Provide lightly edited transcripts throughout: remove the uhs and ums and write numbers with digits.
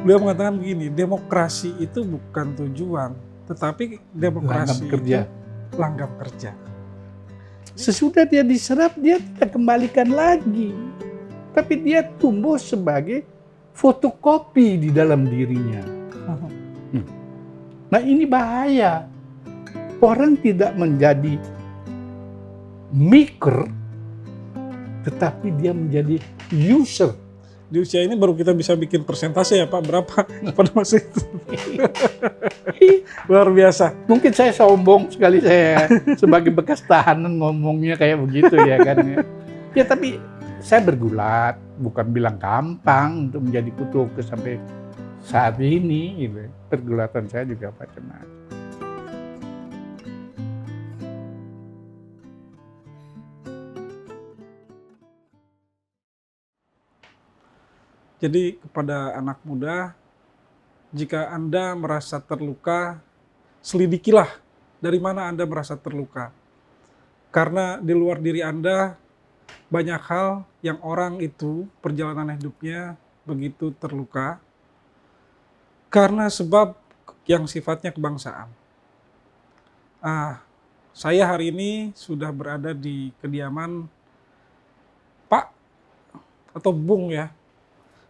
Beliau mengatakan begini, demokrasi itu bukan tujuan, tetapi demokrasi Langgam kerja. itu langgam kerja. Sesudah dia diserap, dia tidak kembalikan lagi. Tapi dia tumbuh sebagai fotokopi di dalam dirinya. Nah ini bahaya. Orang tidak menjadi maker, tetapi dia menjadi user. Di usia ini baru kita bisa bikin persentase ya Pak, berapa pada masa itu. Luar biasa. Mungkin saya sombong sekali, saya sebagai bekas tahanan ngomongnya kayak begitu ya kan. Ya tapi saya bergulat, bukan bilang gampang untuk menjadi kutuke sampai saat ini. Gitu. Pergulatan saya juga macam-macam. Jadi kepada anak muda, jika Anda merasa terluka, selidikilah dari mana Anda merasa terluka. Karena di luar diri Anda, banyak hal yang orang itu perjalanan hidupnya begitu terluka karena sebab yang sifatnya kebangsaan. Saya hari ini sudah berada di kediaman Pak atau Bung ya,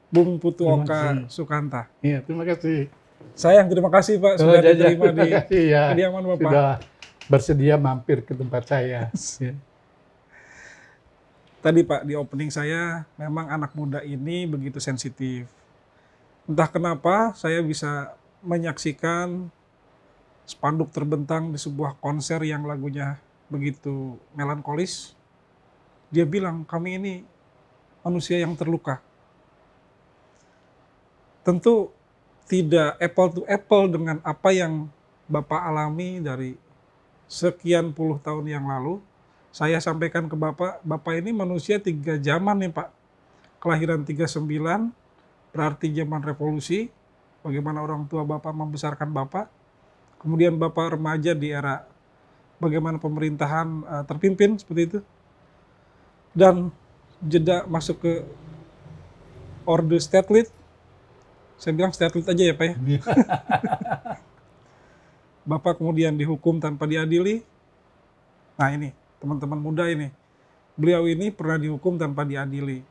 Bung Putu Oka Sukanta. Iya, terima kasih. Sayang, terima kasih Pak sudah diterima di ya, kediaman Bapak. Sudah bersedia mampir ke tempat saya. Ya. Tadi Pak, di opening saya, memang anak muda ini begitu sensitif. Entah kenapa saya bisa menyaksikan spanduk terbentang di sebuah konser yang lagunya begitu melankolis. Dia bilang, kami ini manusia yang terluka. Tentu tidak apple to apple dengan apa yang Bapak alami dari sekian puluh tahun yang lalu. Saya sampaikan ke Bapak, Bapak ini manusia 3 zaman nih Pak. Kelahiran 39, berarti zaman revolusi, bagaimana orang tua Bapak membesarkan Bapak. Kemudian Bapak remaja di era bagaimana pemerintahan terpimpin seperti itu. Dan jeda masuk ke Orde Statelit. Saya bilang Statelit aja ya Pak ya. Bapak kemudian dihukum tanpa diadili. Nah ini, teman-teman muda ini. Beliau ini pernah dihukum tanpa diadili.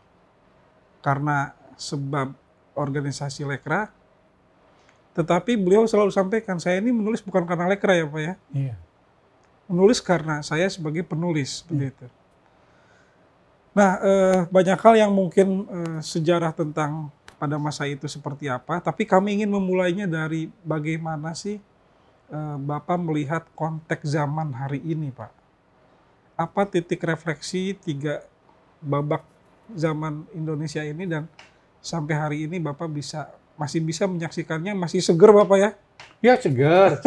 Karena sebab organisasi Lekra. Tetapi beliau selalu sampaikan, saya ini menulis bukan karena Lekra ya Pak ya. Iya. Menulis karena saya sebagai penulis. Seperti itu. Nah, banyak hal yang mungkin sejarah tentang pada masa itu seperti apa. Tapi kami ingin memulainya dari bagaimana sih Bapak melihat konteks zaman hari ini, Pak. Apa titik refleksi 3 babak zaman Indonesia ini dan sampai hari ini Bapak masih bisa menyaksikannya, masih seger Bapak ya? Ya segar.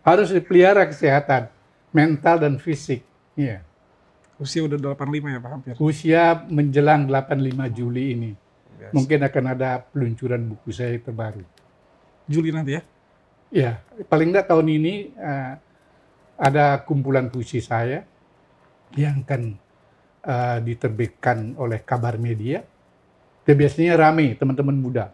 Harus dipelihara kesehatan mental dan fisik. Iya. Usia udah 85 ya Pak hampir? Usia menjelang 85 Juli ini. Yes. Mungkin akan ada peluncuran buku saya terbaru. Juli nanti ya? Ya, paling enggak tahun ini ada kumpulan puisi saya yang akan diterbitkan oleh Kabar Media. Dan biasanya rame teman-teman muda.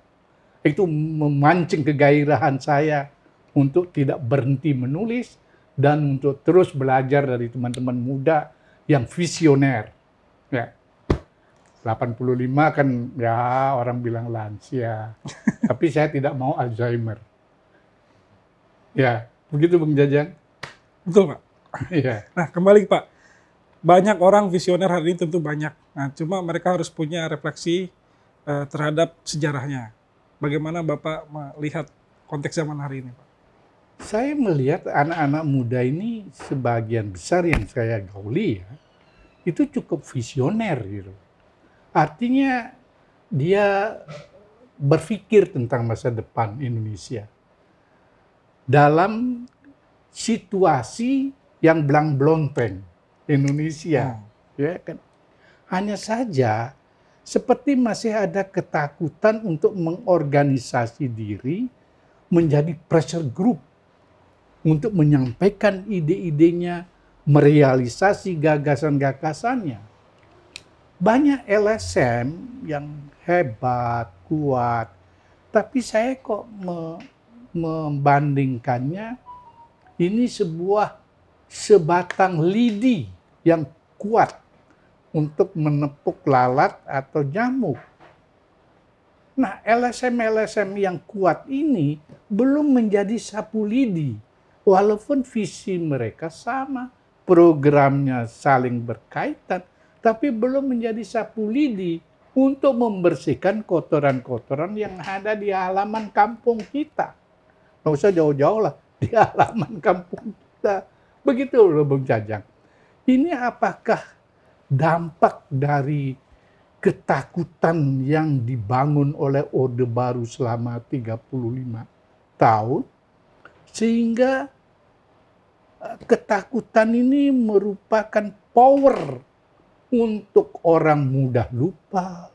Itu memancing kegairahan saya untuk tidak berhenti menulis dan untuk terus belajar dari teman-teman muda yang visioner. Ya. 85 kan ya orang bilang lansia. Tapi saya tidak mau Alzheimer. Ya, begitu Bung Jajang. Betul Pak. Iya. Nah kembali Pak, banyak orang visioner hari ini tentu banyak. Nah cuma mereka harus punya refleksi terhadap sejarahnya. Bagaimana Bapak melihat konteks zaman hari ini Pak? Saya melihat anak-anak muda ini sebagian besar yang saya gauli ya, itu cukup visioner gitu. Artinya dia berpikir tentang masa depan Indonesia. Dalam situasi yang belang-belonteng Indonesia, ya kan. Hanya saja seperti masih ada ketakutan untuk mengorganisasi diri menjadi pressure group untuk menyampaikan ide-idenya, merealisasi gagasan-gagasannya. Banyak LSM yang hebat, kuat, Tapi saya kok membandingkannya, ini sebatang lidi yang kuat untuk menepuk lalat atau nyamuk. Nah, LSM-LSM yang kuat ini belum menjadi sapu lidi. Walaupun visi mereka sama, programnya saling berkaitan, tapi belum menjadi sapu lidi untuk membersihkan kotoran-kotoran yang ada di halaman kampung kita. Nggak usah jauh-jauh lah, di halaman kampung kita. Begitu loh Bung Jajang. Ini apakah dampak dari ketakutan yang dibangun oleh Orde Baru selama 35 tahun, sehingga ketakutan ini merupakan power untuk orang mudah lupa,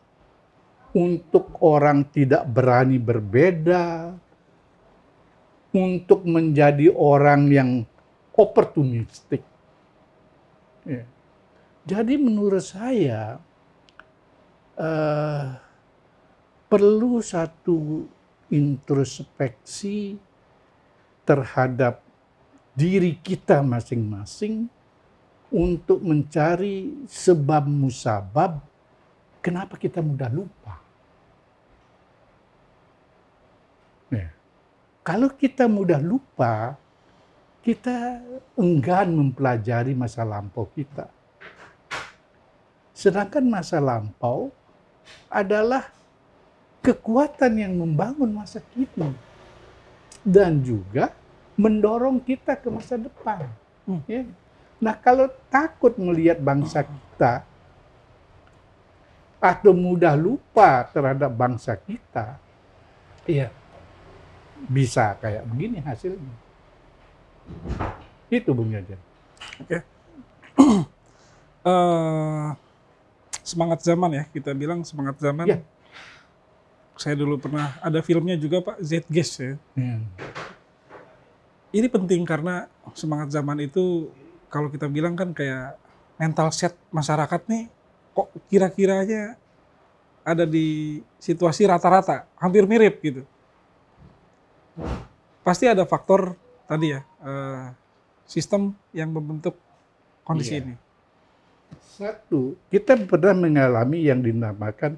untuk orang tidak berani berbeda, untuk menjadi orang yang oportunistik. Ya. Jadi menurut saya perlu satu introspeksi terhadap diri kita masing-masing untuk mencari sebab musabab kenapa kita mudah lupa. Ya. Kalau kita mudah lupa, kita enggan mempelajari masa lampau kita. Sedangkan masa lampau adalah kekuatan yang membangun masa kini dan juga mendorong kita ke masa depan. Ya. Nah, kalau takut melihat bangsa kita atau mudah lupa terhadap bangsa kita, ya bisa kayak begini hasilnya. Itu Bung Jajan. Oke. Semangat zaman ya, kita bilang semangat zaman. Ya. Saya dulu pernah ada filmnya juga Pak, Zeitgeist ya. Ya. Ini penting karena semangat zaman itu kalau kita bilang kan kayak mental set masyarakat nih kok kira-kiranya ada di situasi rata-rata, hampir mirip gitu. Pasti ada faktor tadi ya, sistem yang membentuk kondisi ini. Satu, kita pernah mengalami yang dinamakan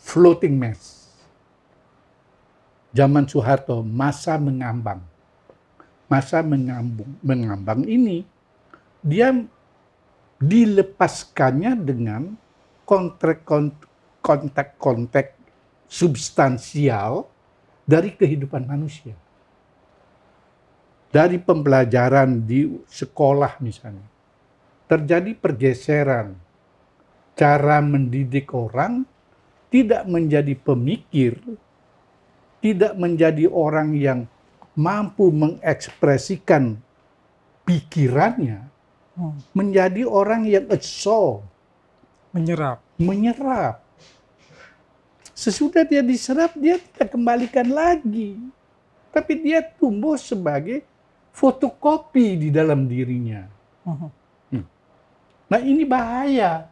floating mass. Zaman Soeharto, masa mengambang. Masa mengambang ini, dia dilepaskannya dengan kontak-kontak substansial dari kehidupan manusia. Dari pembelajaran di sekolah misalnya, terjadi pergeseran. Cara mendidik orang tidak menjadi pemikir, tidak menjadi orang yang mampu mengekspresikan pikirannya, menjadi orang yang absorb, menyerap. Sesudah dia diserap, dia tidak kembalikan lagi. Tapi dia tumbuh sebagai fotokopi di dalam dirinya. Nah, ini bahaya.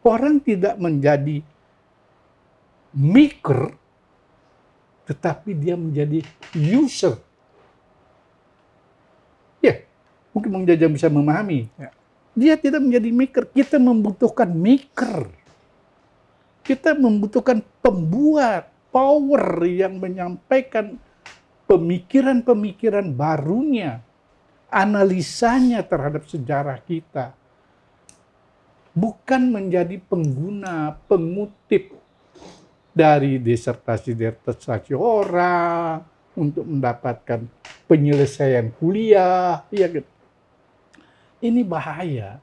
Orang tidak menjadi maker, tetapi dia menjadi user. Ya, mungkin Bung Jajang bisa memahami. Ya. Dia tidak menjadi maker. Kita membutuhkan maker. Kita membutuhkan pembuat, power yang menyampaikan pemikiran-pemikiran barunya, analisanya terhadap sejarah kita. Bukan menjadi pengguna, pengutip dari disertasi orang untuk mendapatkan penyelesaian kuliah. Ya, gitu. Ini bahaya.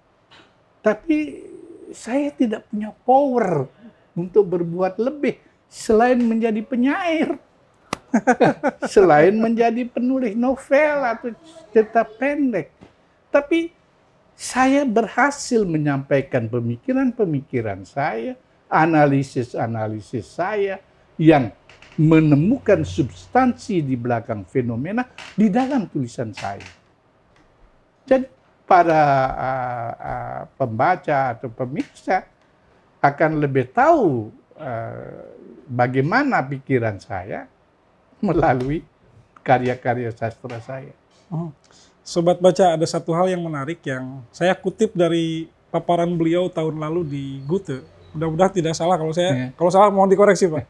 Tapi saya tidak punya power untuk berbuat lebih selain menjadi penyair. Selain menjadi penulis novel atau cerita pendek. Tapi saya berhasil menyampaikan pemikiran-pemikiran saya, analisis-analisis saya yang menemukan substansi di belakang fenomena di dalam tulisan saya. Jadi para pembaca atau pemirsa akan lebih tahu bagaimana pikiran saya melalui karya-karya sastra saya. Sobat baca, ada satu hal yang menarik yang saya kutip dari paparan beliau tahun lalu di Goethe. Mudah-mudahan tidak salah, kalau salah mohon dikoreksi, Pak.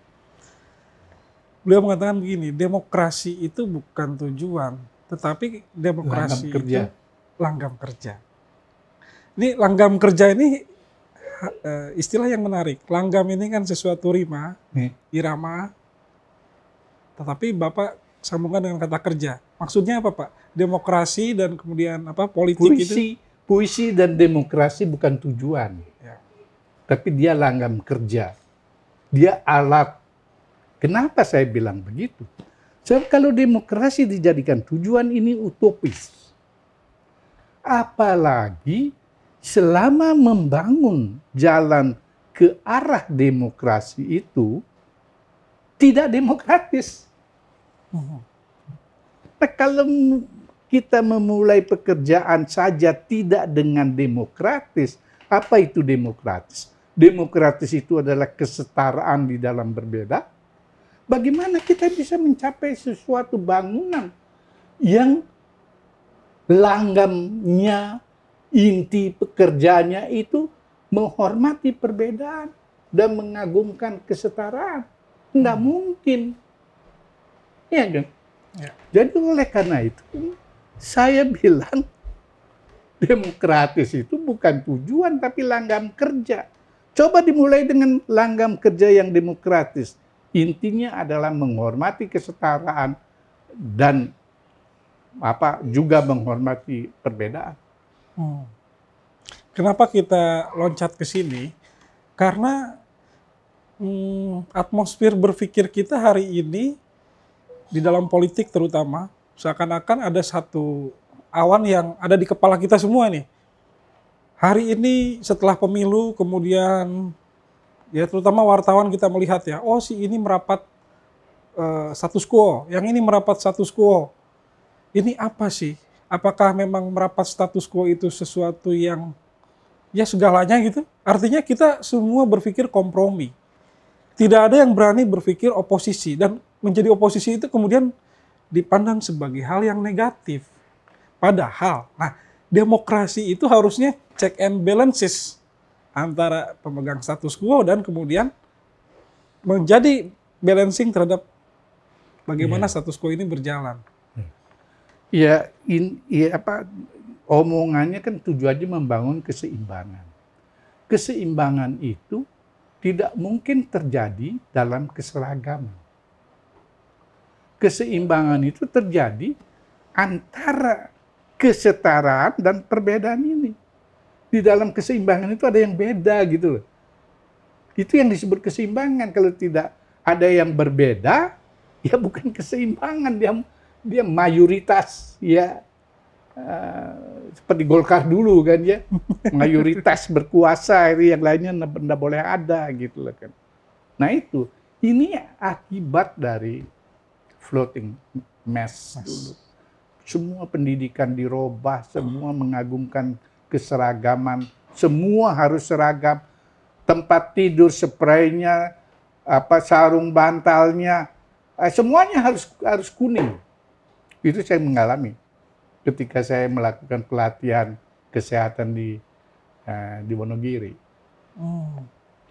Beliau mengatakan begini, demokrasi itu bukan tujuan, tetapi demokrasi itu langgam kerja. Ini langgam kerja ini istilah yang menarik. Langgam ini kan sesuatu rima, irama, tetapi Bapak sambungkan dengan kata kerja. Maksudnya apa, Pak? Demokrasi dan kemudian apa? Politik itu? Puisi dan demokrasi bukan tujuan, tapi dia langgam kerja. Dia alat. Kenapa saya bilang begitu? Sebab kalau demokrasi dijadikan tujuan, ini utopis. Apalagi selama membangun jalan ke arah demokrasi itu tidak demokratis. Nah, kalau kita memulai pekerjaan saja tidak dengan demokratis, apa itu demokratis? Demokratis itu adalah kesetaraan di dalam berbeda. Bagaimana kita bisa mencapai sesuatu bangunan yang langgamnya, inti pekerjaannya itu menghormati perbedaan dan mengagungkan kesetaraan? Tidak mungkin. Ya kan? Ya. Jadi oleh karena itu, saya bilang demokratis itu bukan tujuan tapi langgam kerja. Coba dimulai dengan langgam kerja yang demokratis. Intinya adalah menghormati kesetaraan dan juga menghormati perbedaan. Kenapa kita loncat ke sini? Karena atmosfer berpikir kita hari ini di dalam politik terutama seakan-akan ada satu awan yang ada di kepala kita semua nih. Hari ini setelah pemilu kemudian ya terutama wartawan kita melihat ya, oh si ini merapat status quo, yang ini merapat status quo. Ini apa sih? Apakah memang merapat status quo itu sesuatu yang ya segalanya gitu? Artinya kita semua berpikir kompromi. Tidak ada yang berani berpikir oposisi, dan menjadi oposisi itu kemudian dipandang sebagai hal yang negatif. Padahal, nah demokrasi itu harusnya check and balances antara pemegang status quo dan kemudian menjadi balancing terhadap bagaimana status quo ini berjalan. Ya, omongannya kan tujuannya membangun keseimbangan. Keseimbangan itu tidak mungkin terjadi dalam keseragaman. Keseimbangan itu terjadi antara kesetaraan dan perbedaan ini. Di dalam keseimbangan itu ada yang beda gitu loh. Itu yang disebut keseimbangan. Kalau tidak ada yang berbeda, ya bukan keseimbangan, dia mayoritas, ya seperti Golkar dulu kan ya, mayoritas berkuasa, itu yang lainnya tidak boleh ada gitu loh kan. Nah itu, ini akibat dari floating mass dulu. Semua pendidikan dirubah, semua mengagungkan keseragaman, semua harus seragam, tempat tidur spraynya, sarung bantalnya, semuanya harus kuning. Itu saya mengalami ketika saya melakukan pelatihan kesehatan di Wonogiri.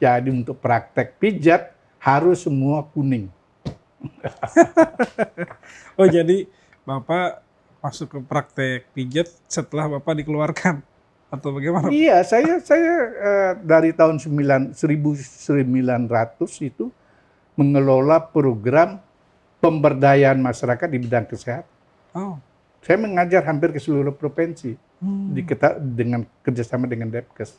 Jadi untuk praktek pijat harus semua kuning. Oh jadi Bapak masuk ke praktek pijat setelah Bapak dikeluarkan atau bagaimana? Iya, saya dari tahun 1900 itu mengelola program pemberdayaan masyarakat di bidang kesehatan. Oh. Saya mengajar hampir ke seluruh provinsi dengan kerjasama dengan Depkes.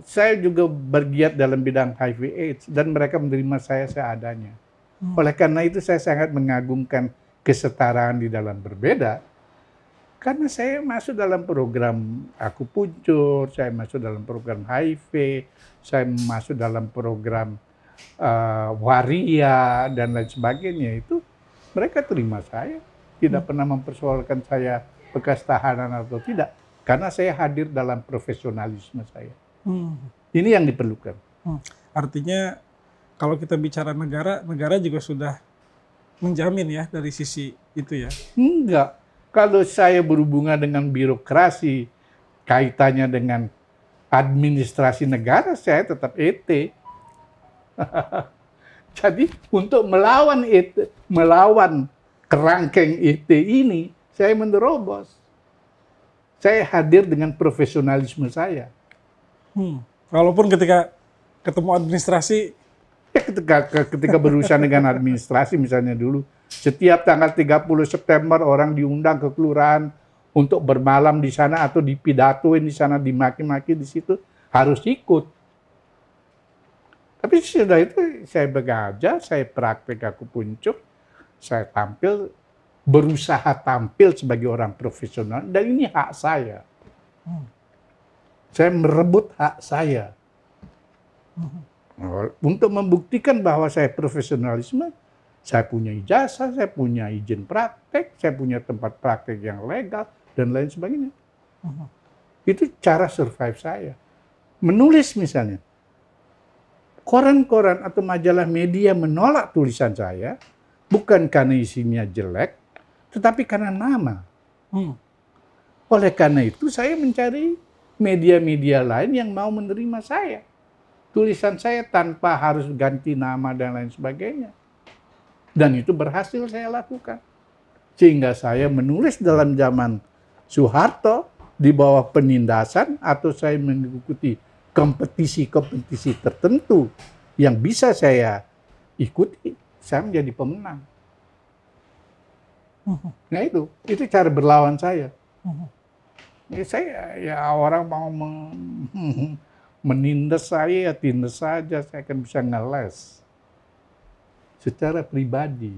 Saya juga bergiat dalam bidang HIV/AIDS dan mereka menerima saya seadanya. Oleh karena itu saya sangat mengagungkan kesetaraan di dalam berbeda. Karena saya masuk dalam program akupunktur, saya masuk dalam program HIV, saya masuk dalam program waria dan lain sebagainya, itu mereka terima saya. Tidak pernah mempersoalkan saya bekas tahanan atau tidak. Karena saya hadir dalam profesionalisme saya. Ini yang diperlukan. Artinya kalau kita bicara negara, negara juga sudah menjamin ya dari sisi itu ya. Enggak. Kalau saya berhubungan dengan birokrasi, kaitannya dengan administrasi negara, saya tetap ET. Jadi untuk melawan ET, melawan kerangkeng ET ini, saya menerobos. Saya hadir dengan profesionalisme saya. Walaupun ketika ketemu administrasi, Ya, ketika berurusan dengan administrasi misalnya dulu, setiap tanggal 30 September orang diundang ke kelurahan untuk bermalam di sana atau dipidatoin di sana, dimaki-maki di situ, harus ikut. Tapi sudah itu saya bekerja, saya praktek aku puncuk, saya tampil, berusaha tampil sebagai orang profesional, dan ini hak saya. Saya merebut hak saya. Untuk membuktikan bahwa saya profesionalisme, saya punya ijazah, saya punya izin praktek, saya punya tempat praktek yang legal, dan lain sebagainya. Itu cara survive saya. Menulis misalnya, koran-koran atau majalah media menolak tulisan saya, bukan karena isinya jelek, tetapi karena nama. Oleh karena itu, saya mencari media-media lain yang mau menerima saya. Tulisan saya tanpa harus ganti nama dan lain sebagainya. Dan itu berhasil saya lakukan. Sehingga saya menulis dalam zaman Soeharto di bawah penindasan atau saya mengikuti kompetisi-kompetisi tertentu yang bisa saya ikuti, saya menjadi pemenang. Nah itu cara berlawan saya. Ya orang mau menindas saya, ya tindas saja, saya akan bisa ngeles. Secara pribadi.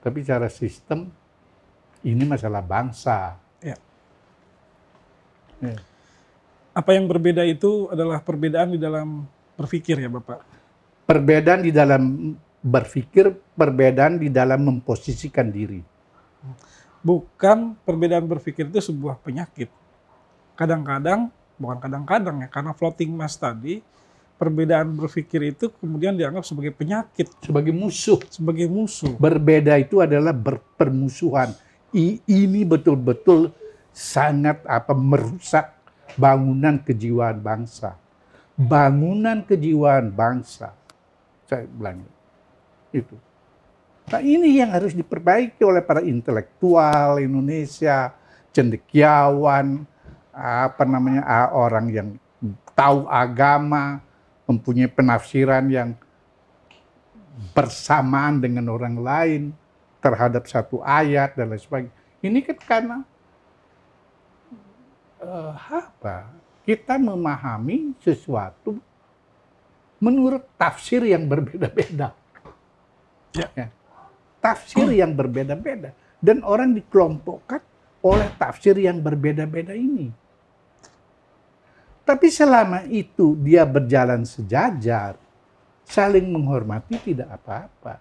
Tapi secara sistem, ini masalah bangsa. ya. Ya. Apa yang berbeda itu adalah perbedaan di dalam berpikir ya Bapak? Perbedaan di dalam berpikir, perbedaan di dalam memposisikan diri. Bukan perbedaan berpikir itu sebuah penyakit. Kadang-kadang, bukan kadang-kadang ya, karena floating mass tadi, perbedaan berpikir itu kemudian dianggap sebagai penyakit. Sebagai musuh. Sebagai musuh. Berbeda itu adalah berpermusuhan. Ini betul-betul sangat merusak bangunan kejiwaan bangsa. Bangunan kejiwaan bangsa. Saya bilang itu. Nah ini yang harus diperbaiki oleh para intelektual Indonesia, cendekiawan, orang yang tahu agama, mempunyai penafsiran yang bersamaan dengan orang lain terhadap satu ayat dan lain sebagainya. Ini kan karena kita memahami sesuatu menurut tafsir yang berbeda-beda. Ya. Tafsir yang berbeda-beda. Dan orang dikelompokkan oleh tafsir yang berbeda-beda ini. Tapi selama itu dia berjalan sejajar, saling menghormati tidak apa-apa.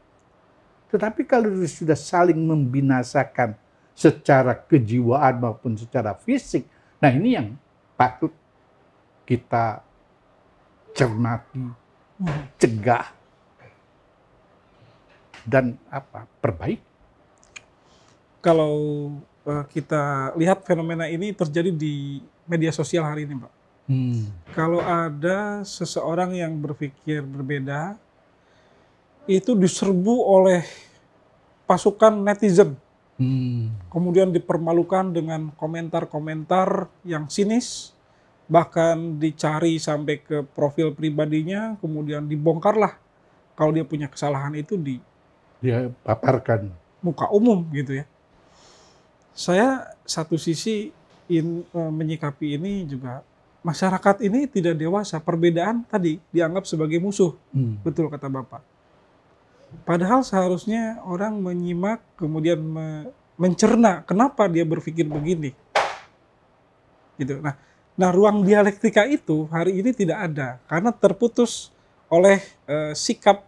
Tetapi kalau sudah saling membinasakan secara kejiwaan maupun secara fisik, nah ini yang patut kita cermati, cegah, dan perbaiki. Kalau kita lihat fenomena ini terjadi di media sosial hari ini, Pak. Kalau ada seseorang yang berpikir berbeda, itu diserbu oleh pasukan netizen. Kemudian dipermalukan dengan komentar-komentar yang sinis, bahkan dicari sampai ke profil pribadinya, kemudian dibongkarlah kalau dia punya kesalahan itu dia paparkan muka umum gitu ya. Saya satu sisi menyikapi ini juga, masyarakat ini tidak dewasa, perbedaan tadi dianggap sebagai musuh. Betul kata Bapak. Padahal seharusnya orang menyimak, kemudian mencerna kenapa dia berpikir begini. Gitu. Nah, ruang dialektika itu hari ini tidak ada, karena terputus oleh sikap,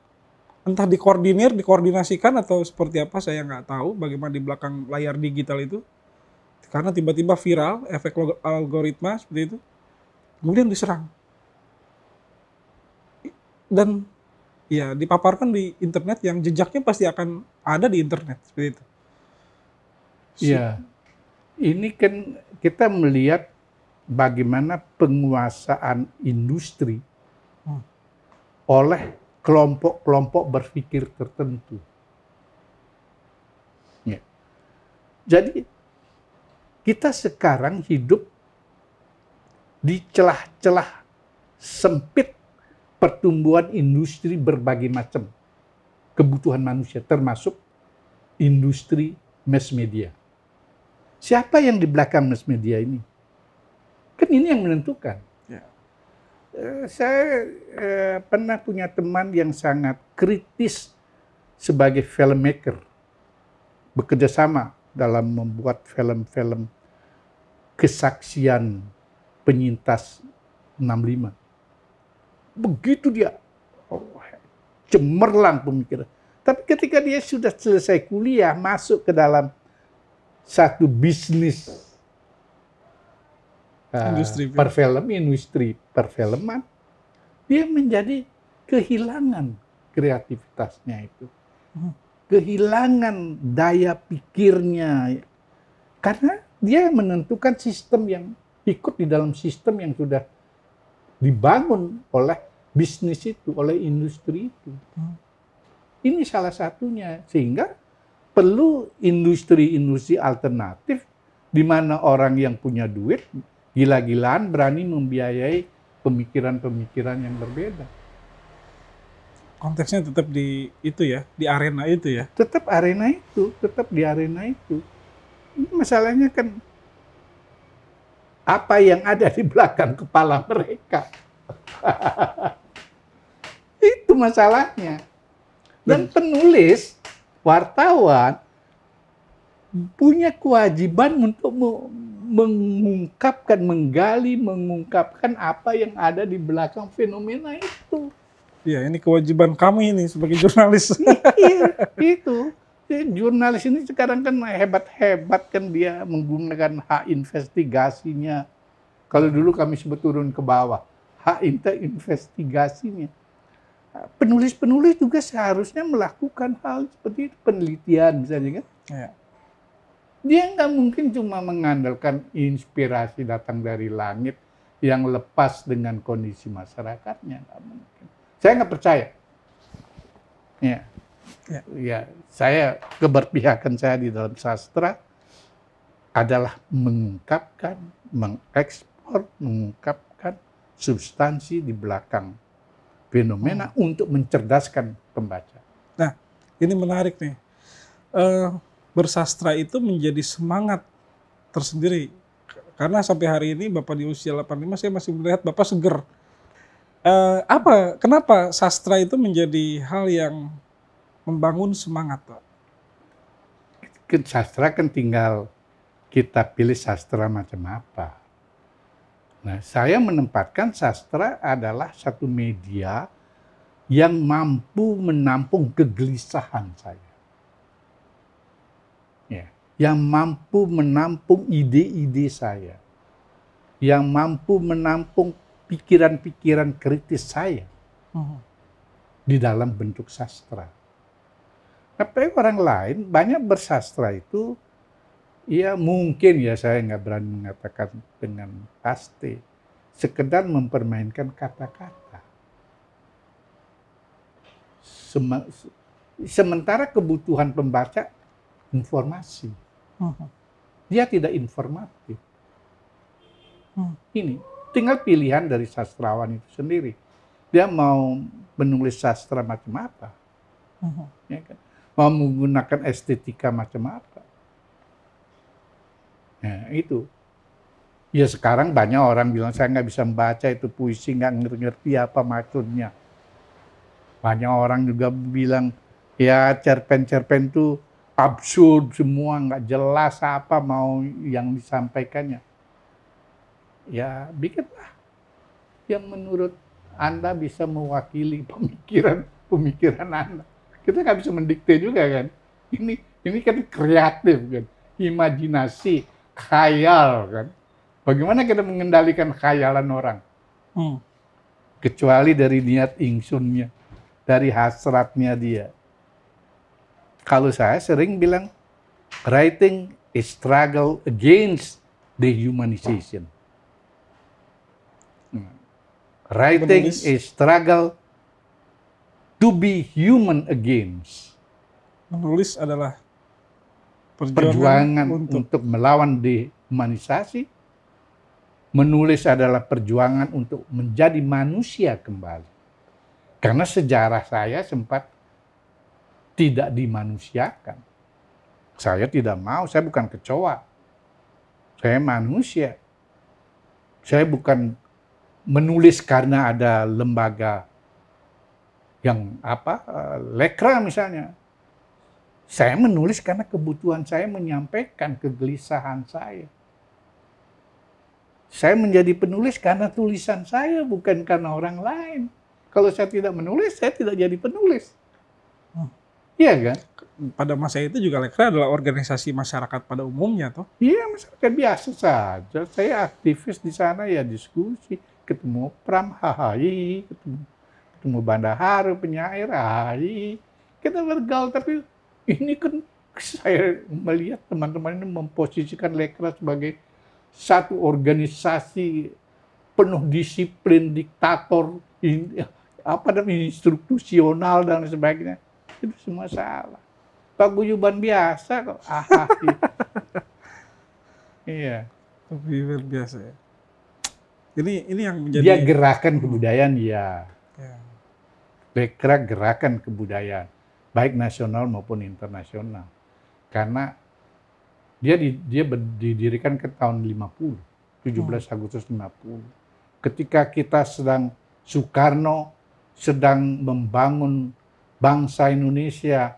entah dikoordinasikan atau seperti apa, saya nggak tahu bagaimana di belakang layar digital itu. Karena tiba-tiba viral, efek algoritma seperti itu, kemudian diserang. Dan ya dipaparkan di internet yang jejaknya pasti akan ada di internet seperti itu. Iya, ini kan kita melihat bagaimana penguasaan industri Hmm. oleh kelompok-kelompok berpikir tertentu. Ya. Jadi kita sekarang hidup di celah-celah sempit pertumbuhan industri berbagai macam kebutuhan manusia, termasuk industri mass media. Siapa yang di belakang mass media ini? Kan ini yang menentukan. Ya. Saya pernah punya teman yang sangat kritis sebagai filmmaker, bekerja sama dalam membuat film-film kesaksian penyintas 65. Begitu dia cemerlang pemikiran. Tapi ketika dia sudah selesai kuliah, masuk ke dalam satu bisnis industri perfilman, dia menjadi kehilangan kreativitasnya itu. Kehilangan daya pikirnya. Karena dia menentukan sistem yang ikut di dalam sistem yang sudah dibangun oleh bisnis itu, oleh industri itu. Ini salah satunya. Sehingga perlu industri-industri alternatif di mana orang yang punya duit gila-gilaan berani membiayai pemikiran-pemikiran yang berbeda. Konteksnya tetap di itu ya, di arena itu ya. Tetap di arena itu. Masalahnya kan apa yang ada di belakang kepala mereka. Itu masalahnya. Dan penulis, wartawan punya kewajiban untuk mengungkapkan, mengungkapkan apa yang ada di belakang fenomena itu. Iya, ini kewajiban kami ini sebagai jurnalis. Iya, itu. Jurnalis ini sekarang kan hebat-hebat kan dia menggunakan hak investigasinya. Kalau dulu kami sebut turun ke bawah, hak investigasinya. Penulis-penulis juga seharusnya melakukan hal seperti itu, penelitian misalnya kan. Ya. Dia nggak mungkin cuma mengandalkan inspirasi datang dari langit yang lepas dengan kondisi masyarakatnya, nggak mungkin. Saya nggak percaya. Ya, saya keberpihakan saya di dalam sastra adalah mengungkapkan, mengekspor, mengungkapkan substansi di belakang fenomena untuk mencerdaskan pembaca. Nah, ini menarik nih. Bersastra itu menjadi semangat tersendiri. Karena sampai hari ini Bapak di usia 85, saya masih melihat Bapak seger. Kenapa sastra itu menjadi hal yang membangun semangat, Pak? Sastra kan tinggal kita pilih sastra macam apa. Nah, saya menempatkan sastra adalah satu media yang mampu menampung kegelisahan saya. Ya, yang mampu menampung ide-ide saya. Yang mampu menampung pikiran-pikiran kritis saya di dalam bentuk sastra. Tapi orang lain banyak bersastra itu, ya mungkin ya saya nggak berani mengatakan dengan pasti, sekedar mempermainkan kata-kata. Sementara kebutuhan pembaca informasi, dia tidak informatif. Ini tinggal pilihan dari sastrawan itu sendiri. Dia mau menulis sastra macam apa, ya kan? Mau menggunakan estetika macam apa. Nah, itu. Ya sekarang banyak orang bilang saya nggak bisa membaca itu puisi, nggak ngerti apa maksudnya. Banyak orang juga bilang ya cerpen-cerpen itu absurd semua, nggak jelas apa mau yang disampaikannya. Ya bikinlah yang menurut Anda bisa mewakili pemikiran Anda. Kita nggak bisa mendikte juga kan. Ini kan kreatif kan, imajinasi, khayal kan. Bagaimana kita mengendalikan khayalan orang? Kecuali dari niat ingsunnya. dari hasratnya dia. Kalau saya sering bilang, writing is struggle against dehumanization. Writing Menulis. is struggle to be human against. Menulis adalah Perjuangan untuk melawan dehumanisasi. Menulis adalah perjuangan untuk menjadi manusia kembali. Karena sejarah saya sempat tidak dimanusiakan. Saya tidak mau, saya bukan kecoa. Saya manusia. Saya bukan menulis karena ada lembaga yang lekra misalnya. Saya menulis karena kebutuhan saya menyampaikan kegelisahan saya. Saya menjadi penulis karena tulisan saya, bukan karena orang lain. Kalau saya tidak menulis, saya tidak jadi penulis. Iya kan? Pada masa itu juga Lekra adalah organisasi masyarakat pada umumnya, toh? Iya, masyarakat biasa saja. Saya aktivis di sana, ya diskusi, ketemu Pram, hai, ketemu Bandahara, penyair, hai. Kita bergaul, tapi ini kan saya melihat teman-teman ini memposisikan Lekra sebagai satu organisasi penuh disiplin, diktator, institusional dan sebagainya. Itu semua salah. Paguyuban biasa kok. Iya. Paguyuban biasa ya. Ini yang menjadi. Dia gerakan kebudayaan ya. Ya. Lekra gerakan kebudayaan, baik nasional maupun internasional. Karena dia didirikan ke tahun 50, 17 Agustus 50. Ketika kita Soekarno sedang membangun bangsa Indonesia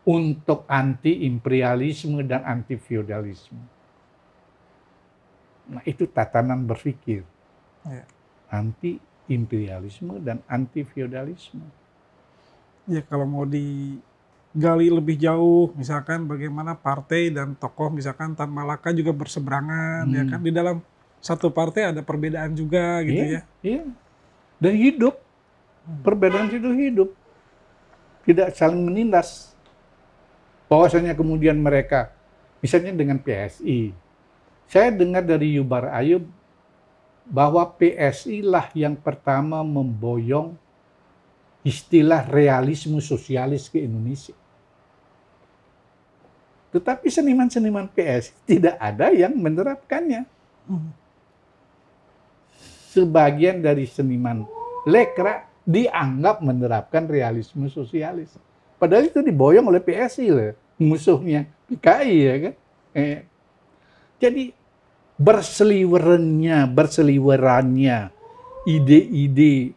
untuk anti-imperialisme dan anti-feodalisme. Nah, itu tatanan berpikir. Ya. Anti-imperialisme dan anti-feodalisme. Ya, kalau mau digali lebih jauh, misalkan bagaimana partai dan tokoh, misalkan Tan Malaka juga berseberangan, ya kan? Di dalam satu partai ada perbedaan juga, gitu ya. Iya. Dan hidup. Perbedaan itu hidup. Tidak saling menindas. Bahwasanya kemudian mereka, misalnya dengan PSI, saya dengar dari Yubar Ayub bahwa PSI lah yang pertama memboyong istilah realisme sosialis ke Indonesia. Tetapi seniman-seniman PSI tidak ada yang menerapkannya. Sebagian dari seniman Lekra dianggap menerapkan realisme sosialis. Padahal itu diboyong oleh PSI loh, musuhnya PKI ya kan. Jadi berseliwerannya ide-ide,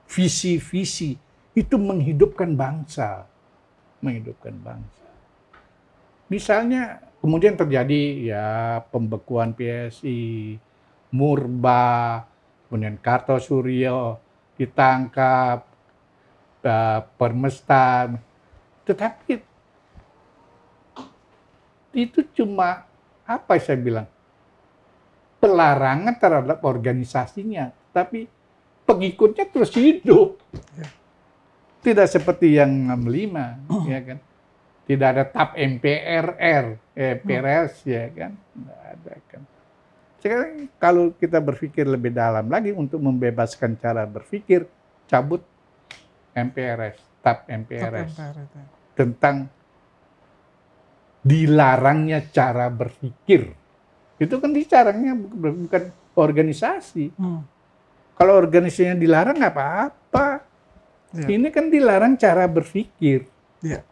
visi-visi itu menghidupkan bangsa. Misalnya kemudian terjadi ya pembekuan PSI, Murba, kemudian Kartosuryo ditangkap, Permestan, tetapi itu cuma apa saya bilang pelarangan terhadap organisasinya, tapi pengikutnya terus hidup. Tidak seperti yang 65, ya kan? Tidak ada TAP PRS, ya kan? Tidak ada kan. Sekarang kalau kita berpikir lebih dalam lagi untuk membebaskan cara berpikir, cabut TAP MPRS. Tentang dilarangnya cara berpikir. Itu kan dilarangnya bukan organisasi. Kalau organisasinya dilarang nggak apa-apa. Ya. Ini kan dilarang cara berpikir. Iya.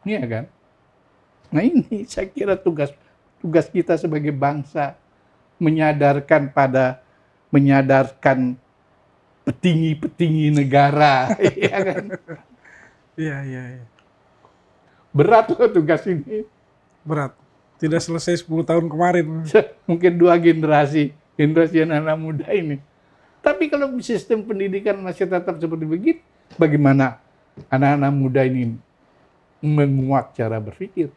Iya kan? Nah ini saya kira tugas kita sebagai bangsa menyadarkan petinggi-petinggi negara. Iya kan? Iya. Berat loh tugas ini. Berat. Tidak selesai 10 tahun kemarin. Mungkin 2 generasi anak muda ini. Tapi kalau sistem pendidikan masih tetap seperti begitu, bagaimana anak-anak muda ini menguak cara berpikir?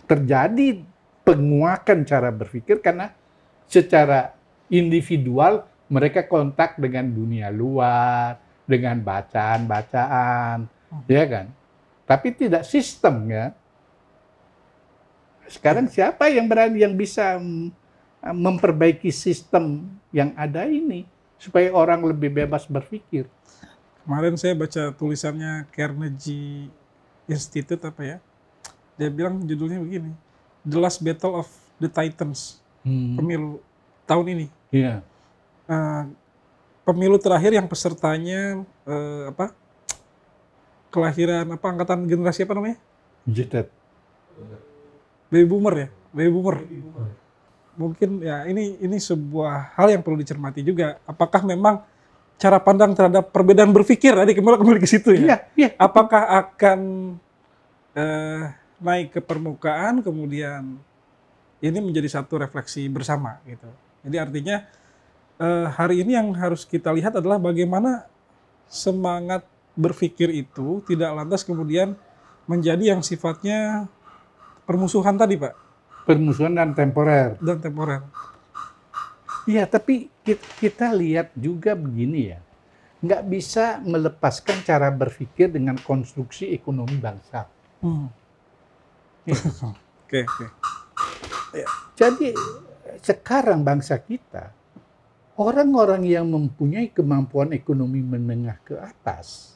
Terjadi penguakan cara berpikir karena secara individual mereka kontak dengan dunia luar, dengan bacaan-bacaan, ya kan? Tapi tidak sistemnya. Sekarang siapa yang berani, yang bisa memperbaiki sistem yang ada ini supaya orang lebih bebas berpikir? Kemarin saya baca tulisannya Carnegie Institute apa ya? Dia bilang judulnya begini, The Last Battle of the Titans, pemilu tahun ini. Iya. Pemilu terakhir yang pesertanya kelahiran angkatan generasi apa namanya? Z. Baby boomer ya, baby boomer. Mungkin ya ini sebuah hal yang perlu dicermati juga. Apakah memang cara pandang terhadap perbedaan berpikir, tadi kembali ke situ ya? Iya. Apakah akan naik ke permukaan, kemudian ini menjadi satu refleksi bersama gitu. Jadi artinya hari ini yang harus kita lihat adalah bagaimana semangat berpikir itu tidak lantas kemudian menjadi yang sifatnya permusuhan tadi, Pak. Permusuhan dan temporer. Dan temporer. Iya, tapi kita lihat juga begini ya. Nggak bisa melepaskan cara berpikir dengan konstruksi ekonomi bangsa. Oke. Ya. Jadi sekarang bangsa kita, orang-orang yang mempunyai kemampuan ekonomi menengah ke atas,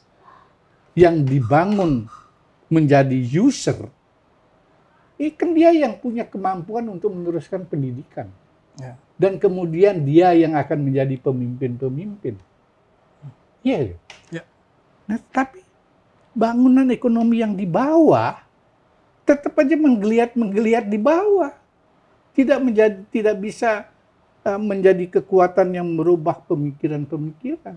yang dibangun menjadi user, kan dia yang punya kemampuan untuk meneruskan pendidikan. Ya. Dan kemudian dia yang akan menjadi pemimpin-pemimpin. Iya. Ya. Nah, tapi bangunan ekonomi yang di bawah tetap aja menggeliat di bawah. Tidak bisa menjadi kekuatan yang merubah pemikiran-pemikiran.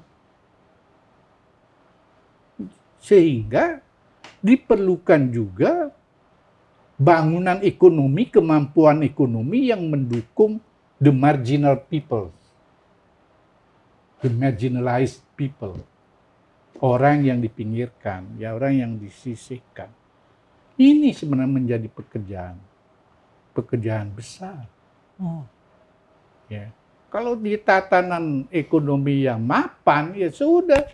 Sehingga diperlukan juga bangunan ekonomi, kemampuan ekonomi yang mendukung the marginal people, the marginalized people, orang yang dipinggirkan, ya orang yang disisihkan. Ini sebenarnya menjadi pekerjaan besar. Ya. Kalau di tatanan ekonomi yang mapan, ya sudah,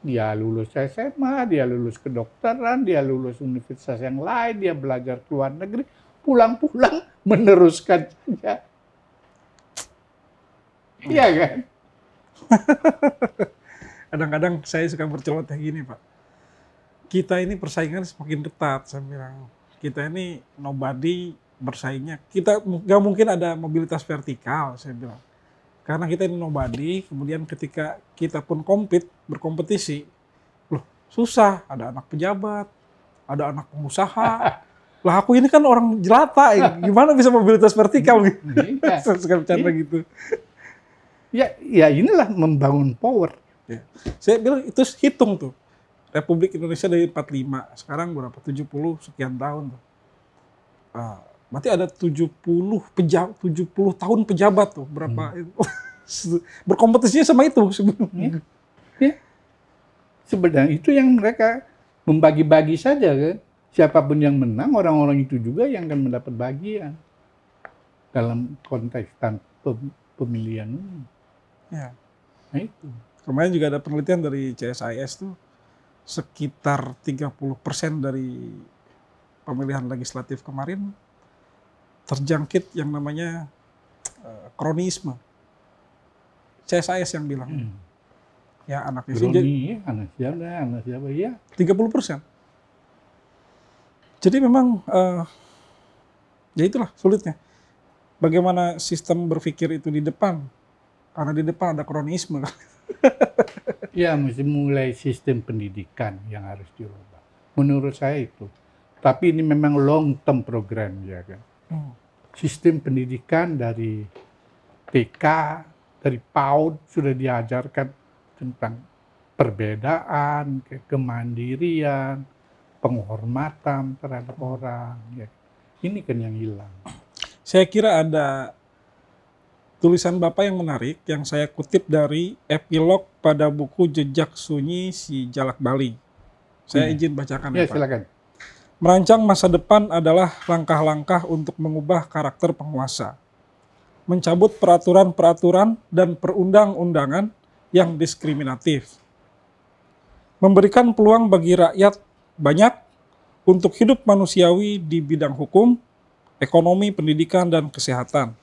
dia lulus SMA, dia lulus kedokteran, dia lulus universitas yang lain, dia belajar ke luar negeri, pulang-pulang meneruskan saja. Iya kan? Kadang-kadang saya suka berceloteh gini, Pak. Kita ini persaingan semakin ketat, saya bilang. Kita ini nobody bersaingnya. Kita nggak mungkin ada mobilitas vertikal, saya bilang. Karena kita ini nobody, kemudian ketika kita pun berkompetisi, loh susah, ada anak pejabat, ada anak pengusaha. Lah aku ini kan orang jelata, gimana bisa mobilitas vertikal gitu. Saya suka bercanda gitu. Ya inilah membangun power. Ya. Saya bilang itu hitung tuh. Republik Indonesia dari 45, sekarang berapa? 70 sekian tahun tuh. Berarti ada 70 tahun pejabat tuh, berapa berkompetisinya sama itu sebenarnya. Ya. Sebenarnya itu yang mereka membagi-bagi saja kan. Siapapun yang menang, orang-orang itu juga yang akan mendapat bagian dalam konteks pemilihan umum. Ya. Nah itu. Kemarin juga ada penelitian dari CSIS tuh, sekitar 30% dari pemilihan legislatif kemarin terjangkit yang namanya kronisme. CSIS yang bilang. Ya anaknya sih. Anak siapa ya? 30%. Jadi memang ya itulah sulitnya. Bagaimana sistem berpikir itu di depan. Karena di depan ada kronisme. Ya, mesti mulai sistem pendidikan yang harus dirubah. Menurut saya itu. Tapi ini memang long term program ya kan. Sistem pendidikan dari TK, dari PAUD sudah diajarkan tentang perbedaan, kemandirian, penghormatan terhadap orang. Ya. Ini kan yang hilang. Saya kira ada tulisan Bapak yang menarik yang saya kutip dari epilog pada buku Jejak Sunyi Si Jalak Bali. Saya izin bacakan ya, Pak. Silakan. Merancang masa depan adalah langkah-langkah untuk mengubah karakter penguasa. Mencabut peraturan-peraturan dan perundang-undangan yang diskriminatif. memberikan peluang bagi rakyat banyak untuk hidup manusiawi di bidang hukum, ekonomi, pendidikan, dan kesehatan.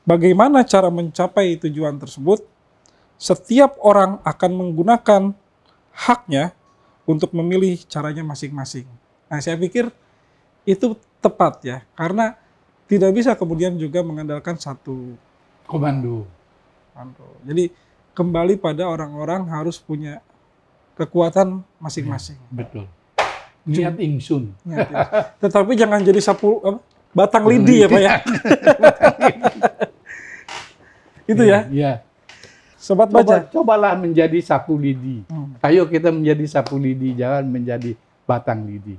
Bagaimana cara mencapai tujuan tersebut? Setiap orang akan menggunakan haknya untuk memilih caranya masing-masing. Nah, saya pikir itu tepat ya, karena tidak bisa kemudian juga mengandalkan satu Komando. Jadi kembali pada orang-orang harus punya kekuatan masing-masing. Betul. Niat ingsun. Niat ya. Tetapi jangan jadi batang lidi ya Pak ya. Itu ya. Iya. Sobat baca. Cobalah menjadi sapu lidi. Ayo kita menjadi sapu lidi, jangan menjadi batang lidi.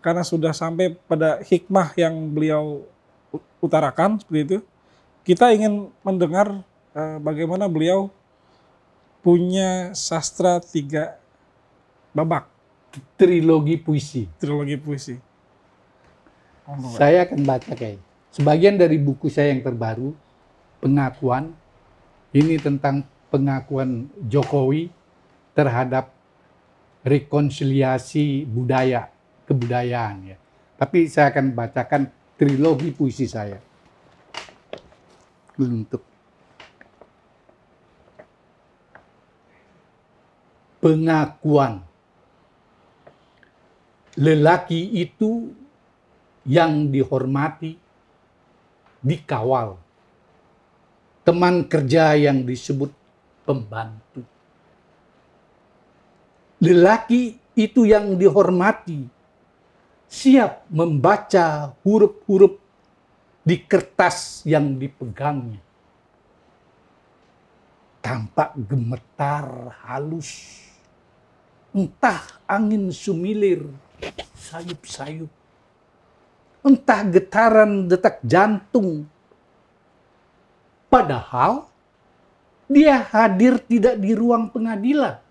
Karena sudah sampai pada hikmah yang beliau utarakan seperti itu, kita ingin mendengar bagaimana beliau punya sastra 3 babak. Trilogi puisi. Trilogi puisi. Saya akan baca kayak sebagian dari buku saya yang terbaru, Pengakuan. Ini tentang pengakuan Jokowi terhadap rekonsiliasi budaya, kebudayaan ya. Tapi saya akan bacakan trilogi puisi saya. Untuk pengakuan. Lelaki itu yang dihormati, dikawal. Teman kerja yang disebut pembantu. Lelaki itu yang dihormati, siap membaca huruf-huruf di kertas yang dipegangnya. Tampak gemetar halus, entah angin sumilir, sayup-sayup, entah getaran detak jantung. Padahal dia hadir tidak di ruang pengadilan,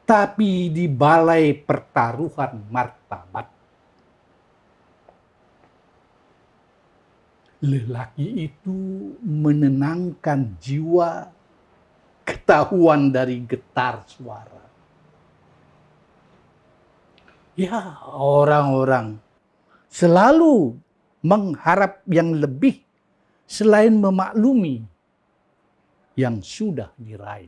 tapi di balai pertaruhan martabat. Lelaki itu menenangkan jiwa, ketahuan dari getar suara. Ya, orang-orang selalu mengharap yang lebih selain memaklumi yang sudah diraih.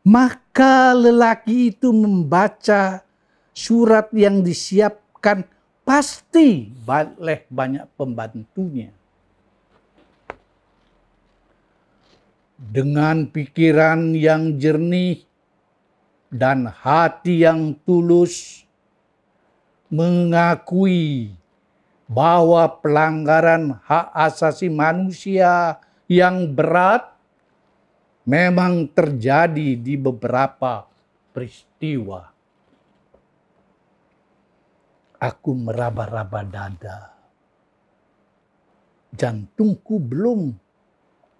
Maka lelaki itu membaca surat yang disiapkan pasti oleh banyak pembantunya. Dengan pikiran yang jernih dan hati yang tulus, mengakui bahwa pelanggaran hak asasi manusia yang berat memang terjadi di beberapa peristiwa. Aku meraba-raba dada. Jantungku belum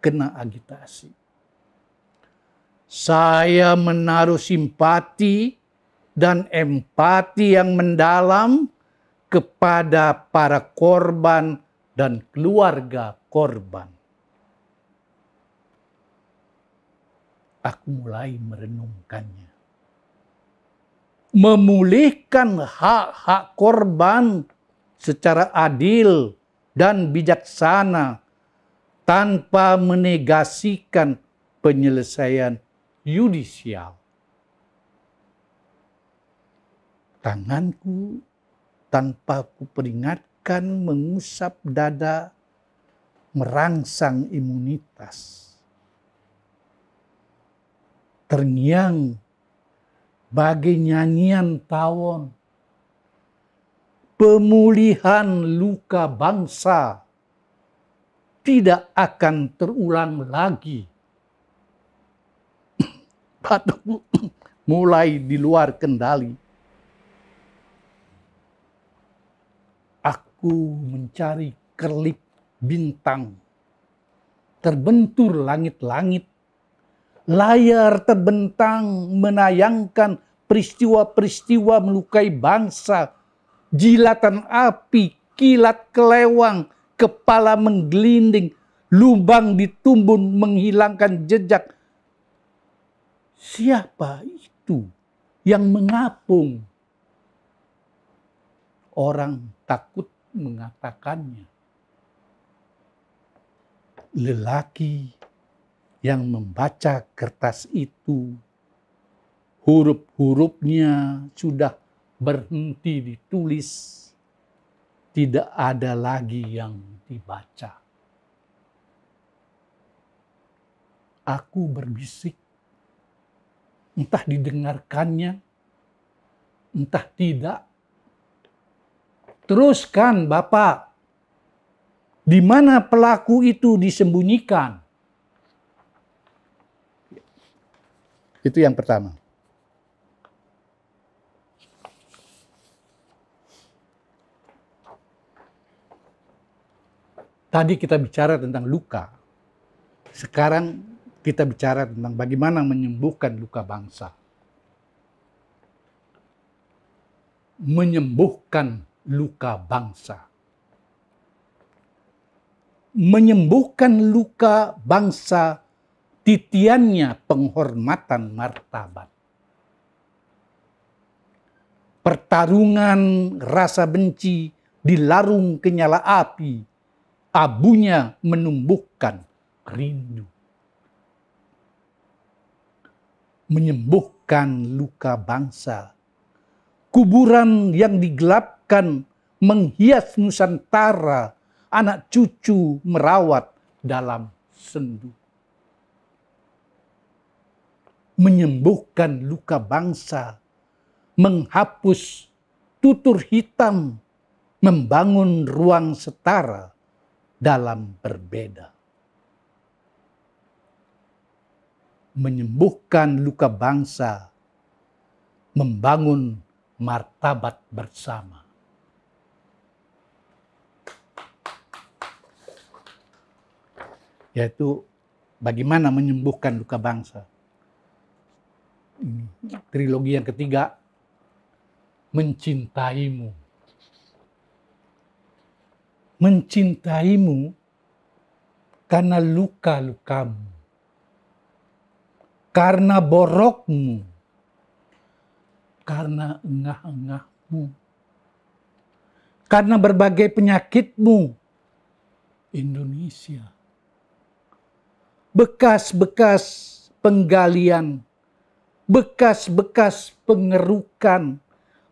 kena agitasi. Saya menaruh simpati dan empati yang mendalam kepada para korban dan keluarga korban. Aku mulai merenungkannya. Memulihkan hak-hak korban secara adil dan bijaksana tanpa menegasikan penyelesaian yudisial. Tanganku tanpa kuperingatkan mengusap dada, merangsang imunitas. Terngiang bagai nyanyian tawon. Pemulihan luka bangsa tidak akan terulang lagi. Batukku mulai di luar kendali. Aku mencari kerlip bintang. Terbentur langit-langit. Layar terbentang menayangkan peristiwa-peristiwa melukai bangsa. Jilatan api, kilat kelewang, kepala menggelinding, lubang ditumbun menghilangkan jejak. siapa itu yang mengapung? Orang takut mengatakannya. Lelaki yang membaca kertas itu, huruf-hurufnya sudah berhenti ditulis, tidak ada lagi yang dibaca. Aku berbisik, entah didengarkannya, entah tidak. Teruskan, Bapak. Di mana pelaku itu disembunyikan? Itu yang pertama. Tadi kita bicara tentang luka. Sekarang kita bicara tentang bagaimana menyembuhkan luka bangsa. Menyembuhkan luka bangsa. Menyembuhkan luka bangsa, titiannya penghormatan martabat. Pertarungan rasa benci dilarung kenyala api, abunya menumbuhkan rindu. Menyembuhkan luka bangsa, kuburan yang digelapkan menghias Nusantara, anak cucu merawat dalam sendu. Menyembuhkan luka bangsa, menghapus tutur hitam, membangun ruang setara dalam berbeda. Menyembuhkan luka bangsa, membangun martabat bersama. Yaitu bagaimana menyembuhkan luka bangsa. Trilogi yang ketiga, mencintaimu. Mencintaimu karena luka-lukamu, karena borokmu, karena engah-engahmu, karena berbagai penyakitmu. Indonesia, bekas-bekas penggalian, bekas-bekas pengerukan,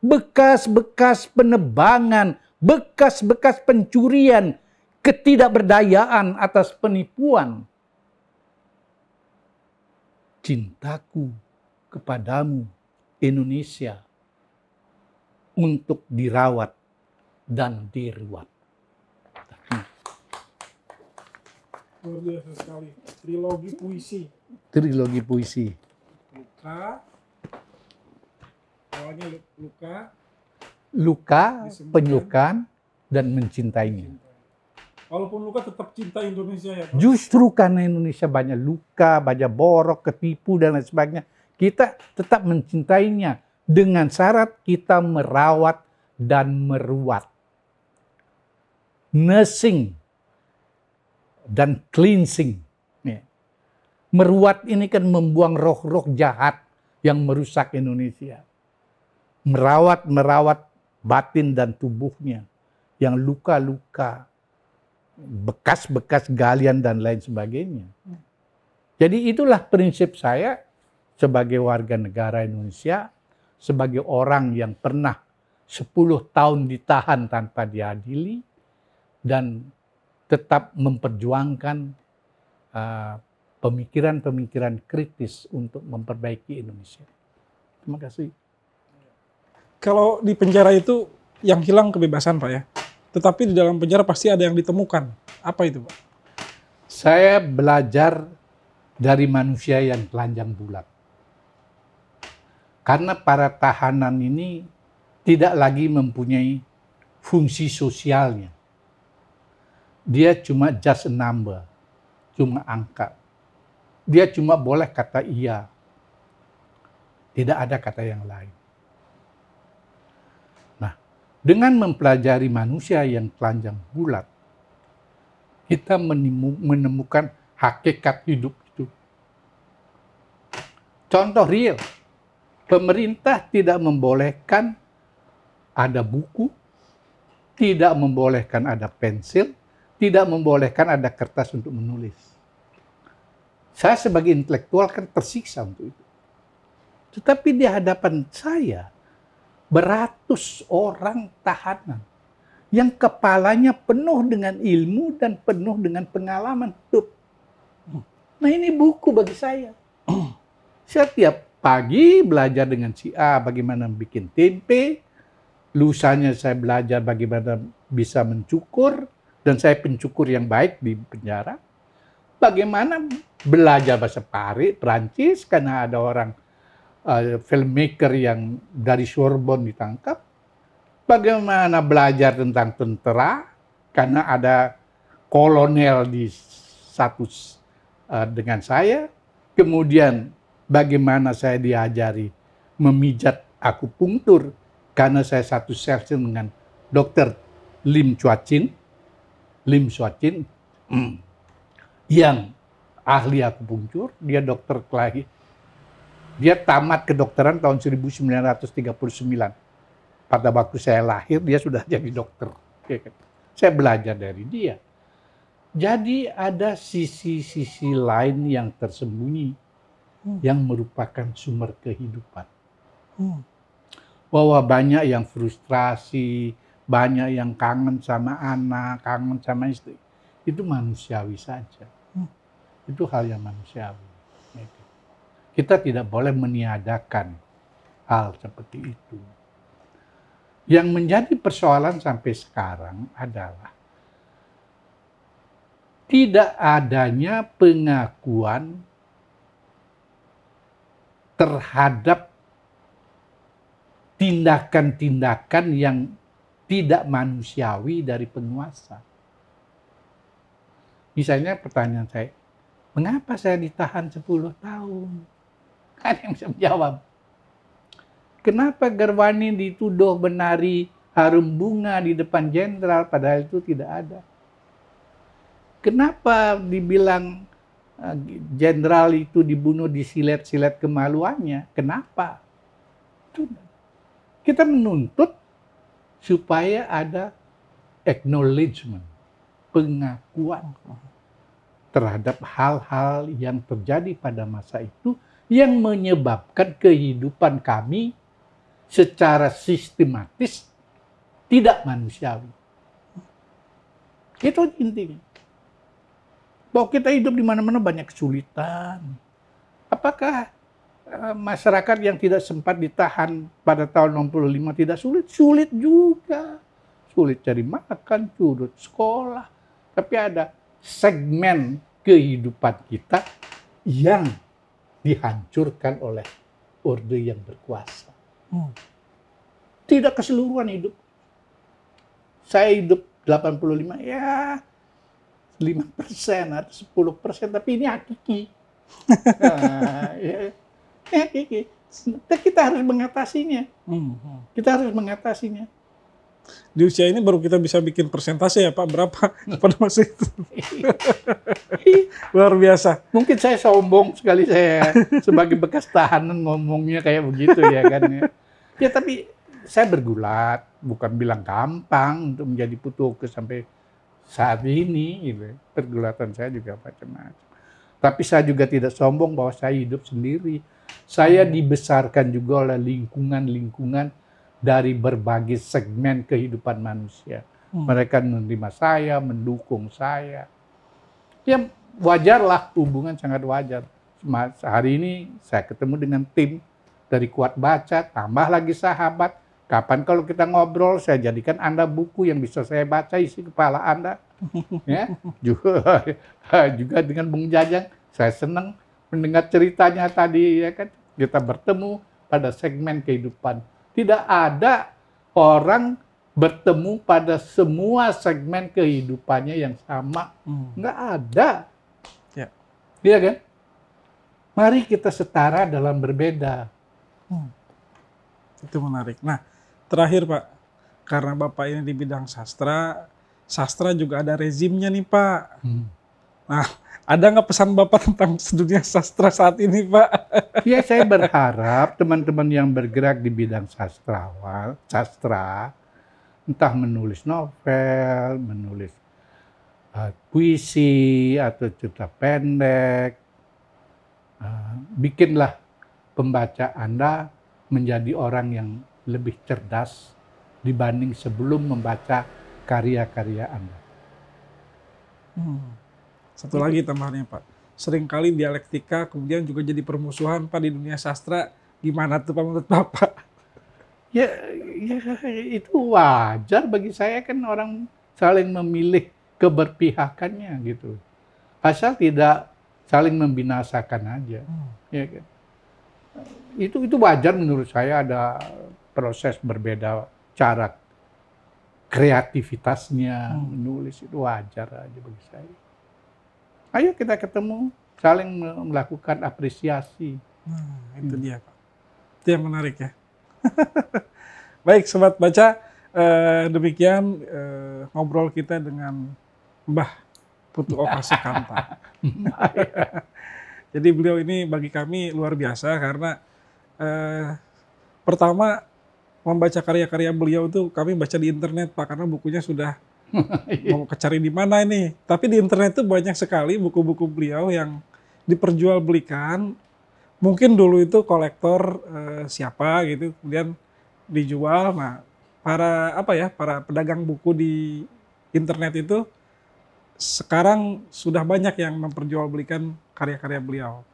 bekas-bekas penebangan, bekas-bekas pencurian, ketidakberdayaan atas penipuan. Cintaku kepadamu, Indonesia, untuk dirawat dan diruat. Luar biasa sekali. Trilogi puisi. Trilogi puisi. Luka. Awalnya luka. Luka, penyukan, dan mencintainya. Walaupun luka tetap cinta Indonesia ya Pak? Justru karena Indonesia banyak luka, banyak borok, ketipu, dan lain sebagainya, kita tetap mencintainya dengan syarat kita merawat dan meruat. Nursing dan cleansing. Meruat ini kan membuang roh-roh jahat yang merusak Indonesia. Merawat batin dan tubuhnya yang luka-luka, bekas-bekas galian dan lain sebagainya. Jadi itulah prinsip saya sebagai warga negara Indonesia, sebagai orang yang pernah 10 tahun ditahan tanpa diadili dan tetap memperjuangkan pemikiran-pemikiran kritis untuk memperbaiki Indonesia. Terima kasih. Kalau di penjara itu yang hilang kebebasan Pak ya, tetapi di dalam penjara pasti ada yang ditemukan. Apa itu Pak? Saya belajar dari manusia yang telanjang bulat. Karena para tahanan ini tidak lagi mempunyai fungsi sosialnya. Dia cuma just a number, cuma angka. Dia cuma boleh kata iya. Tidak ada kata yang lain. Nah, dengan mempelajari manusia yang telanjang bulat, kita menemukan hakikat hidup itu. Contoh real, pemerintah tidak membolehkan ada buku, tidak membolehkan ada pensil, tidak membolehkan ada kertas untuk menulis. Saya sebagai intelektual kan tersiksa untuk itu. Tetapi di hadapan saya, beratus orang tahanan yang kepalanya penuh dengan ilmu dan penuh dengan pengalaman hidup. Nah ini buku bagi saya. Saya tiap pagi belajar dengan si A bagaimana bikin tempe, lusanya saya belajar bagaimana bisa mencukur, dan saya pencukur yang baik di penjara. Bagaimana belajar bahasa Prancis karena ada orang filmmaker yang dari Sorbonne ditangkap. Bagaimana belajar tentang tentara karena ada kolonel di satu dengan saya. Kemudian bagaimana saya diajari memijat akupunktur karena saya satu session dengan Dr. Lim Chua-chin yang ahli akupunktur, dia dokter kelahi. Dia tamat kedokteran tahun 1939. Pada waktu saya lahir, dia sudah jadi dokter. Saya belajar dari dia. Jadi ada sisi-sisi lain yang tersembunyi, yang merupakan sumber kehidupan. Bahwa banyak yang frustrasi, banyak yang kangen sama anak, kangen sama istri. Itu manusiawi saja. Itu hal yang manusiawi. Kita tidak boleh meniadakan hal seperti itu. Yang menjadi persoalan sampai sekarang adalah tidak adanya pengakuan terhadap tindakan-tindakan yang tidak manusiawi dari penguasa. Misalnya pertanyaan saya, mengapa saya ditahan 10 tahun? Ada yang bisa menjawab. Kenapa Gerwani dituduh menari harum bunga di depan jenderal padahal itu tidak ada? Kenapa dibilang jenderal itu dibunuh di silet-silet kemaluannya? Kenapa? Kita menuntut supaya ada acknowledgement, pengakuan terhadap hal-hal yang terjadi pada masa itu yang menyebabkan kehidupan kami secara sistematis tidak manusiawi. Itu intinya. Bahwa kita hidup di mana-mana banyak kesulitan. Apakah masyarakat yang tidak sempat ditahan pada tahun 65 tidak sulit? Sulit juga. Sulit cari makan, sulit sekolah. Tapi ada segmen kehidupan kita yang dihancurkan oleh orde yang berkuasa. Tidak keseluruhan hidup. Saya hidup 85, ya 5% atau 10%, tapi ini hakiki. Nah, ya, hakiki. Kita harus mengatasinya. Kita harus mengatasinya. Di usia ini baru kita bisa bikin persentase ya Pak, berapa pada masa itu. Luar biasa. Mungkin saya sombong sekali saya sebagai bekas tahanan ngomongnya kayak begitu ya kan. Ya tapi saya bergulat, bukan bilang gampang untuk menjadi putuke sampai saat ini. Gitu. Pergulatan saya juga macam-macam. Tapi saya juga tidak sombong bahwa saya hidup sendiri. Saya dibesarkan juga oleh lingkungan-lingkungan dari berbagai segmen kehidupan manusia. Mereka menerima saya, mendukung saya. Ya wajarlah, hubungan sangat wajar. Hari ini saya ketemu dengan tim dari Kuat Baca, tambah lagi sahabat. Kapan kalau kita ngobrol, saya jadikan Anda buku yang bisa saya baca isi kepala Anda. Ya, juga dengan Bung Jajang, saya senang mendengar ceritanya tadi. Ya kan? Kita bertemu pada segmen kehidupan. Tidak ada orang bertemu pada semua segmen kehidupannya yang sama. Nggak ada. Ya. Iya kan? Mari kita setara dalam berbeda. Itu menarik. Nah, terakhir Pak, karena Bapak ini di bidang sastra, sastra juga ada rezimnya nih Pak. Nah, ada nggak pesan Bapak tentang dunia sastra saat ini, Pak? Ya, saya berharap teman-teman yang bergerak di bidang sastra, entah menulis novel, menulis puisi atau cerita pendek, bikinlah pembaca Anda menjadi orang yang lebih cerdas dibanding sebelum membaca karya-karya Anda. Satu lagi tambahannya, Pak. Seringkali dialektika kemudian juga jadi permusuhan, Pak, di dunia sastra. Gimana tuh, Pak, menurut Bapak? Ya, itu wajar bagi saya, kan orang saling memilih keberpihakannya gitu. Asal tidak saling membinasakan aja. Ya kan? Itu wajar menurut saya, ada proses berbeda cara kreativitasnya menulis, itu wajar aja bagi saya. Ayo kita ketemu, saling melakukan apresiasi. Itu dia, Pak. Itu yang menarik ya. Baik, Sobat Baca, demikian ngobrol kita dengan Mbah Putu Oka Sukanta. Jadi beliau ini bagi kami luar biasa karena pertama membaca karya-karya beliau itu kami baca di internet, Pak, karena bukunya sudah mau cari di mana ini. Tapi di internet itu banyak sekali buku-buku beliau yang diperjualbelikan. Mungkin dulu itu kolektor siapa gitu, kemudian dijual. Nah, para pedagang buku di internet itu sekarang sudah banyak yang memperjualbelikan karya-karya beliau.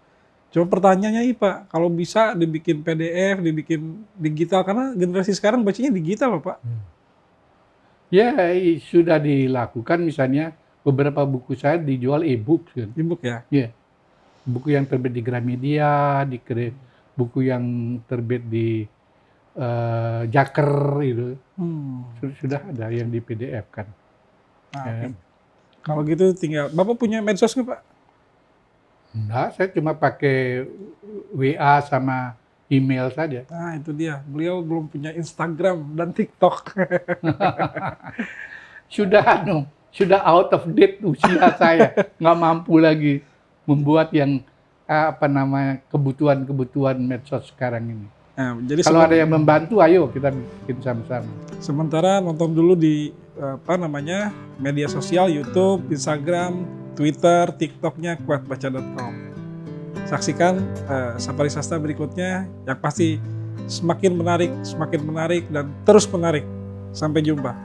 Cuma pertanyaannya nih, Pak, kalau bisa dibikin PDF, dibikin digital, karena generasi sekarang bacanya digital, Pak. Ya, sudah dilakukan, misalnya beberapa buku saya dijual e-book kan. E-book ya? Ya. Buku yang terbit di Gramedia, buku yang terbit di Jaker itu. Sudah ada yang di PDF kan. Nah, okay. Kalau gitu tinggal, Bapak punya medsos nggak, Pak? Enggak, saya cuma pakai WA sama email saja. Nah, itu dia. Beliau belum punya Instagram dan TikTok. Sudah out of date usia saya. Nggak mampu lagi membuat yang kebutuhan medsos sekarang ini. Nah, jadi kalau ada yang membantu, ayo kita bikin sama-sama. Sementara nonton dulu di media sosial, YouTube, Instagram, Twitter, TikToknya kuatbaca.com. Saksikan Safari Sastra berikutnya yang pasti semakin menarik dan terus menarik. Sampai jumpa.